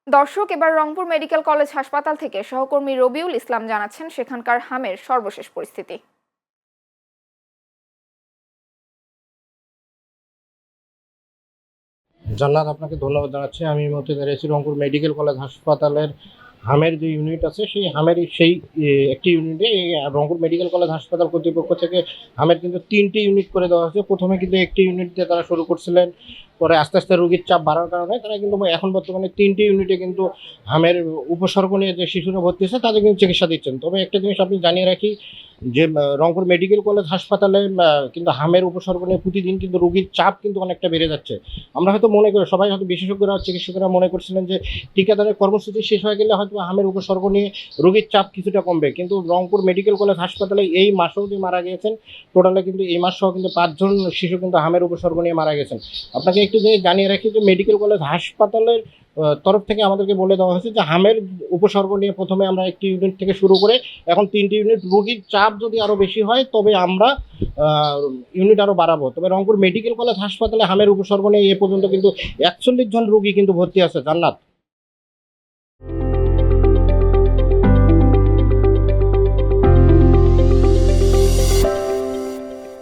দর্শক, এবার Rangpur medical college হাসপাতাল থেকে সহকর্মী রবিউল ইসলাম জানাচ্ছেন সেখানকার হামের সর্বশেষ পরিস্থিতি। জান্নাত, আপনাকে ধন্যবাদ জানাচ্ছি। আমি এই মুহূর্তে দাঁড়িয়েছি রংপুর মেডিকেল কলেজ হাসপাতালের হামের যে ইউনিট আছে সেই হামের একটি ইউনিটে রংপুর মেডিকেল কলেজ হাসপাতাল কর্তৃপক্ষ থেকে হামের কিন্তু 3টি ইউনিট করে দেওয়া হয়েছে। প্রথমে কিন্তু একটি ইউনিট দিয়ে তারা শুরু করছিলেন, পরে আস্তে আস্তে রোগীর চাপ বাড়ার কারণে তারা কিন্তু এখন বর্তমানে 3টি ইউনিটে কিন্তু হামের উপসর্গ নিয়ে যে শিশুরা ভর্তি আছে তাদের কিন্তু চিকিৎসা দিচ্ছেন। তবে একটা জিনিস আপনি জানিয়ে রাখি যে রংপুর মেডিকেল কলেজ হাসপাতালে কিন্তু হামের উপসর্গ নিয়ে প্রতিদিন কিন্তু রোগীর চাপ কিন্তু অনেকটা বেড়ে যাচ্ছে। আমরা হয়তো মনে করি, সবাই হয়তো বিশেষজ্ঞরা চিকিৎসকেরা মনে করছিলেন যে টিকাদানের কর্মসূচি শেষ হয়ে গেলে হয়তো হামের উপসর্গ নিয়ে রোগীর চাপ কিছুটা কমবে, কিন্তু রংপুর মেডিকেল কলেজ হাসপাতালে এই মাসেও যে মারা গিয়েছেন, টোটালে কিন্তু এই মাস সহ কিন্তু 5জন শিশু কিন্তু হামের উপসর্গ নিয়ে মারা গেছেন। আপনাকে একটু জানিয়ে রাখি যে মেডিকেল কলেজ হাসপাতালের তরফ থেকে আমাদেরকে বলে দেওয়া হয়েছে যে হামের উপসর্গ নিয়ে প্রথমে আমরা একটি ইউনিট থেকে শুরু করে এখন 3টি ইউনিট, রোগীর চাপ যদি আরও বেশি হয় তবে আমরা ইউনিট আরও বাড়াবো। তবে রংপুর মেডিকেল কলেজ হাসপাতালে হামের উপসর্গ নিয়ে এ পর্যন্ত কিন্তু 41 জন রোগী কিন্তু ভর্তি আছে। জান্নাত।